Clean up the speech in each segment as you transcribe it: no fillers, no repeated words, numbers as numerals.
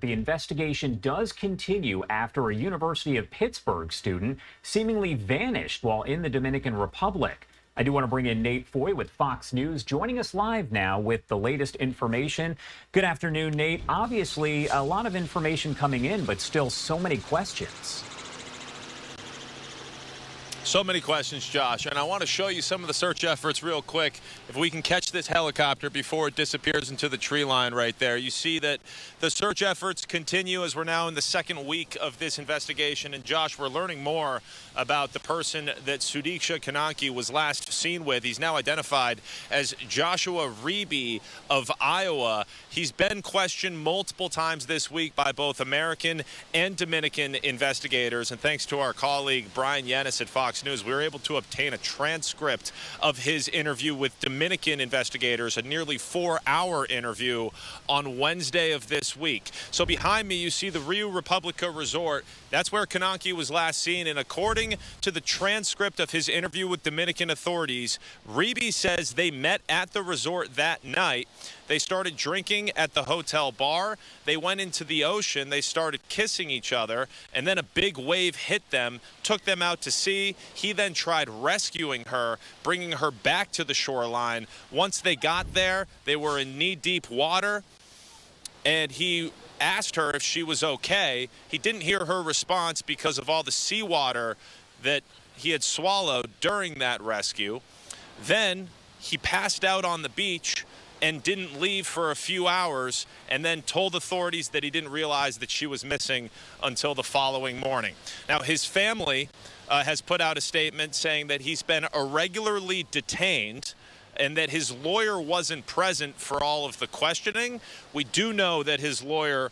The investigation does continue after a University of Pittsburgh student seemingly vanished while in the Dominican Republic. I do want to bring in Nate Foy with Fox News, joining us live now with the latest information. Good afternoon, Nate. Obviously, a lot of information coming in, but still so many questions. So many questions, Josh, and I want to show you some of the search efforts real quick. If we can catch this helicopter before it disappears into the tree line right there. You see that the search efforts continue as we're now in the second week of this investigation. And Josh, we're learning more about the person that Sudiksha Konanki was last seen with. He's now identified as Joshua Reeby of Iowa. He's been questioned multiple times this week by both American and Dominican investigators. And thanks to our colleague Brian Yanis at Fox News, we were able to obtain a transcript of his interview with Dominican investigators, a nearly 4-hour interview on Wednesday of this week. So behind me, you see the Rio Republica Resort. That's where Konanki was last seen, and according to the transcript of his interview with Dominican authorities, Reeby says they met at the resort that night. They started drinking at the hotel bar. They went into the ocean. They started kissing each other, and then a big wave hit them, took them out to sea. He then tried rescuing her, bringing her back to the shoreline. Once they got there, they were in knee-deep water, and he asked her if she was okay. He didn't hear her response because of all the seawater that he had swallowed during that rescue. Then he passed out on the beach and didn't leave for a few hours, and then told authorities that he didn't realize that she was missing until the following morning. Now, his family has put out a statement saying that he's been irregularly detained and that his lawyer wasn't present for all of the questioning. We do know that his lawyer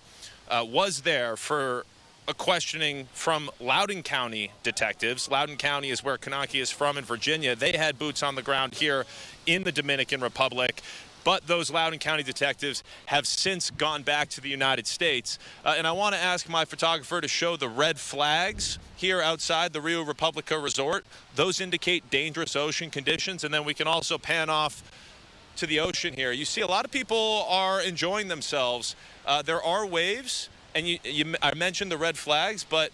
was there for a questioning from Loudoun County detectives. Loudoun County is where Konanki is from in Virginia. They had boots on the ground here in the Dominican Republic. But those Loudoun County detectives have since gone back to the United States. And I want to ask my photographer to show the red flags here outside the Rio Republica Resort. Those indicate dangerous ocean conditions. And then we can also pan off to the ocean here. You see a lot of people are enjoying themselves. There are waves, and I mentioned the red flags, but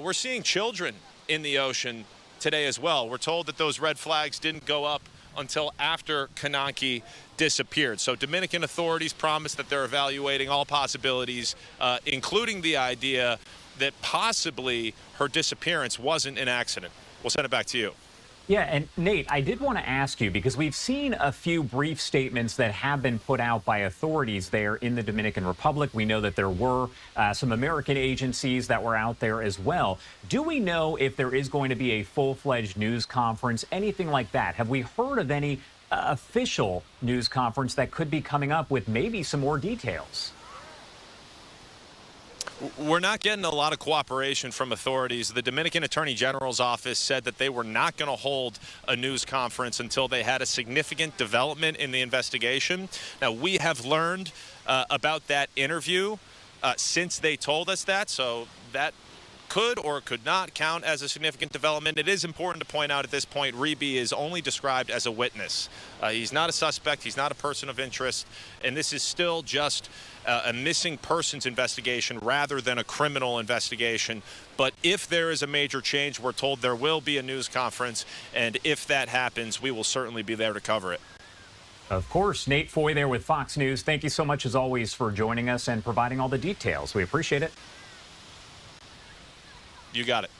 we're seeing children in the ocean today as well. We're told that those red flags didn't go up until after Konanki disappeared. So Dominican authorities promised that they're evaluating all possibilities, including the idea that possibly her disappearance wasn't an accident. We'll send it back to you. Yeah, and Nate, I did want to ask you, because we've seen a few brief statements that have been put out by authorities there in the Dominican Republic. We know that there were some American agencies that were out there as well. Do we know if there is going to be a full-fledged news conference, anything like that? Have we heard of any official news conference that could be coming up with maybe some more details? We're not getting a lot of cooperation from authorities. The Dominican Attorney General's office said that they were not going to hold a news conference until they had a significant development in the investigation. Now, we have learned about that interview since they told us that, so that could or could not count as a significant development. It is important to point out at this point, Reeby is only described as a witness. He's not a suspect. He's not a person of interest. And this is still just a missing persons investigation rather than a criminal investigation. But if there is a major change, we're told there will be a news conference. And if that happens, we will certainly be there to cover it. Of course, Nate Foy there with Fox News. Thank you so much, as always, for joining us and providing all the details. We appreciate it. You got it.